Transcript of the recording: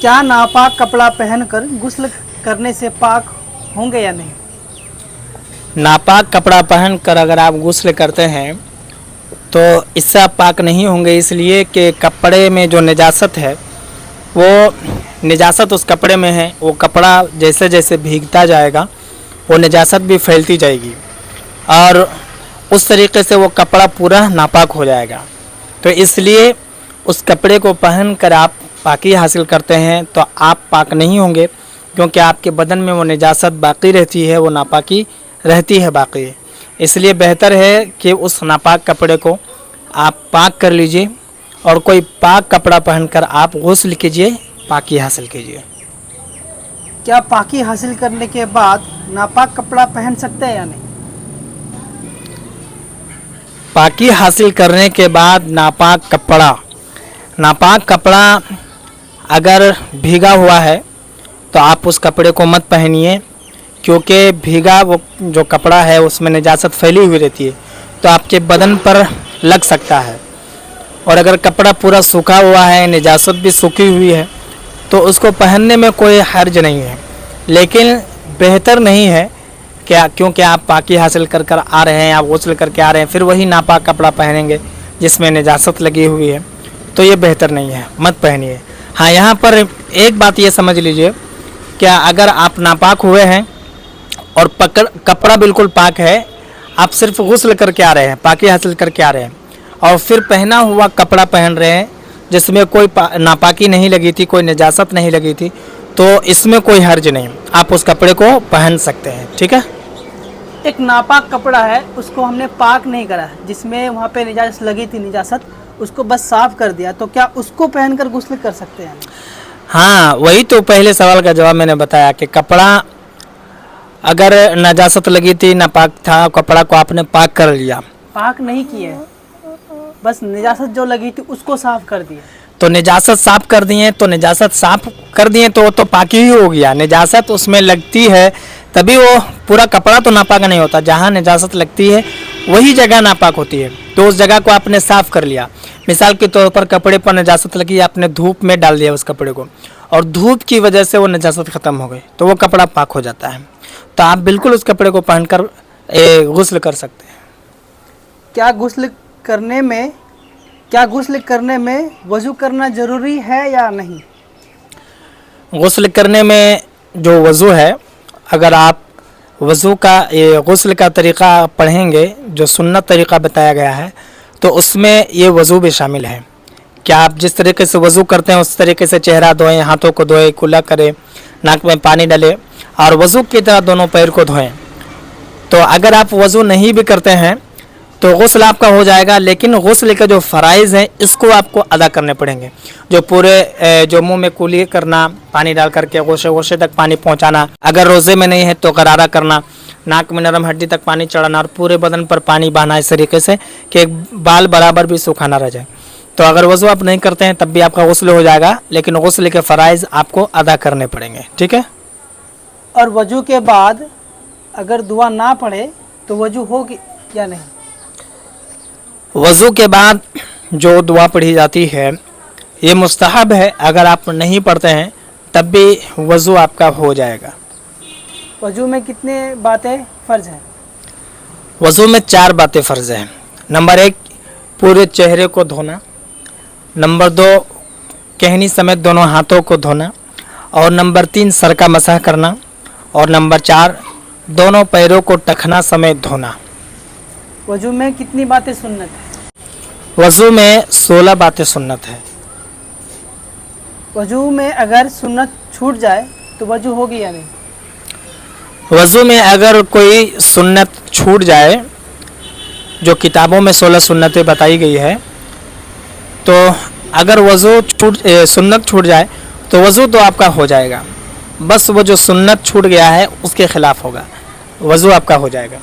क्या नापाक कपड़ा पहनकर गुस्ल करने से पाक होंगे या नहीं? नापाक कपड़ा पहनकर अगर आप गुस्ल करते हैं तो इससे आप पाक नहीं होंगे, इसलिए कि कपड़े में जो निजासत है वो निजासत उस कपड़े में है। वो कपड़ा जैसे जैसे भीगता जाएगा वो निजासत भी फैलती जाएगी और उस तरीके से वो कपड़ा पूरा नापाक हो जाएगा। तो इसलिए उस कपड़े को पहनकर आप पाकी हासिल करते हैं तो आप पाक नहीं होंगे, क्योंकि आपके बदन में वो निजासत बाकी रहती है, वो नापाकी रहती है बाकी। इसलिए बेहतर है कि उस नापाक कपड़े को आप पाक कर लीजिए और कोई पाक कपड़ा पहनकर आप गुस्ल कीजिए, पाकी हासिल कीजिए। क्या पाकी हासिल करने के बाद नापाक कपड़ा पहन सकते हैं या नहीं? पाकी हासिल करने के बाद नापाक कपड़ा अगर भीगा हुआ है तो आप उस कपड़े को मत पहनिए, क्योंकि भीगा वो जो कपड़ा है उसमें निजासत फैली हुई रहती है तो आपके बदन पर लग सकता है। और अगर कपड़ा पूरा सूखा हुआ है, निजासत भी सूखी हुई है, तो उसको पहनने में कोई हर्ज नहीं है। लेकिन बेहतर नहीं है क्या, क्योंकि आप पाकी हासिल कर कर आ रहे हैं, आप गुस्ल करके आ रहे हैं, फिर वही नापाक कपड़ा पहनेंगे जिसमें निजासत लगी हुई है, तो ये बेहतर नहीं है, मत पहनिए। हाँ, यहाँ पर एक बात ये समझ लीजिए, क्या अगर आप नापाक हुए हैं और कपड़ा बिल्कुल पाक है, आप सिर्फ गुस्ल करके आ रहे हैं, पाकी हासिल करके आ रहे हैं और फिर पहना हुआ कपड़ा पहन रहे हैं जिसमें कोई नापाकी नहीं लगी थी, कोई निजासत नहीं लगी थी, तो इसमें कोई हर्ज नहीं, आप उस कपड़े को पहन सकते हैं। ठीक है। एक नापाक कपड़ा है, उसको हमने पाक नहीं करा, जिसमें वहाँ पे निजासत लगी थी, निजासत उसको बस साफ कर दिया, तो क्या उसको पहनकर गुस्ल कर सकते हैं? हाँ, वही तो पहले सवाल का जवाब मैंने बताया कि कपड़ा अगर निजासत लगी थी, नापाक था, कपड़ा को आपने पाक कर लिया। पाक नहीं किए, बस निजासत जो लगी थी उसको साफ कर दिया। तो निजासत साफ कर दिए, तो निजासत साफ कर दिए तो वो तो पाकी ही हो गया। निजासत उसमें लगती है तभी वो पूरा कपड़ा तो नापाक नहीं होता, जहाँ निजासत लगती है वही जगह नापाक होती है, तो उस जगह को आपने साफ कर लिया। मिसाल के तौर पर कपड़े पर निजासत लगी, आपने धूप में डाल दिया उस कपड़े को और धूप की वजह से वो निजासत ख़त्म हो गई, तो वो कपड़ा पाक हो जाता है। तो आप बिल्कुल उस कपड़े को पहनकर गुस्ल कर सकते हैं। क्या गुस्ल करने में वज़ू करना ज़रूरी है या नहीं? गुस्ल करने में जो वज़ू है, अगर आप वज़ू का गुस्ल का तरीक़ा पढ़ेंगे, जो सुन्नत तरीक़ा बताया गया है, तो उसमें ये वज़ू भी शामिल है। क्या आप जिस तरीके से वज़ू करते हैं उस तरीके से चेहरा धोएं, हाथों को धोएं, कुल्ला करें, नाक में पानी डालें और वज़ू की तरह दोनों पैर को धोएं। तो अगर आप वज़ू नहीं भी करते हैं तो गुस्ल आपका हो जाएगा, लेकिन गुस्ल के जो फ़राइज़ हैं इसको आपको अदा करने पड़ेंगे। जो पूरे जो मुंह में कुली करना, पानी डाल करके गोशे तक पानी पहुंचाना, अगर रोज़े में नहीं है तो गरारा करना, नाक में नरम हड्डी तक पानी चढ़ाना और पूरे बदन पर पानी बहाना इस तरीके से कि बाल बराबर भी सूखा ना रह जाए। तो अगर वज़ू आप नहीं करते हैं तब भी आपका गुस्ल हो जाएगा, लेकिन गुस्ल के फ़राइज़ आपको अदा करने पड़ेंगे। ठीक है। और वज़ू के बाद अगर दुआ ना पढ़े तो वज़ू होगी या नहीं? वज़ू के बाद जो दुआ पढ़ी जाती है ये मुस्तहब है, अगर आप नहीं पढ़ते हैं तब भी वज़ू आपका हो जाएगा। वज़ू में कितने बातें फ़र्ज़ हैं? वज़ू में 4 बातें फ़र्ज़ हैं। नंबर 1, पूरे चेहरे को धोना। नंबर 2, कहनी समेत दोनों हाथों को धोना। और नंबर 3, सर का मसाह करना। और नंबर 4, दोनों पैरों को टखना समेत धोना। वज़ू में कितनी बातें सुन्नत है? वज़ू में 16 बातें सुन्नत है। वज़ू में अगर सुन्नत छूट जाए तो वज़ू होगी या नहीं? वज़ू में अगर कोई सुन्नत छूट जाए, जो किताबों में 16 सुन्नतें बताई गई है, तो अगर सुन्नत छूट जाए तो वज़ू तो आपका हो जाएगा, बस वो जो सुन्नत छूट गया है उसके ख़िलाफ़ होगा, वज़ू आपका हो जाएगा।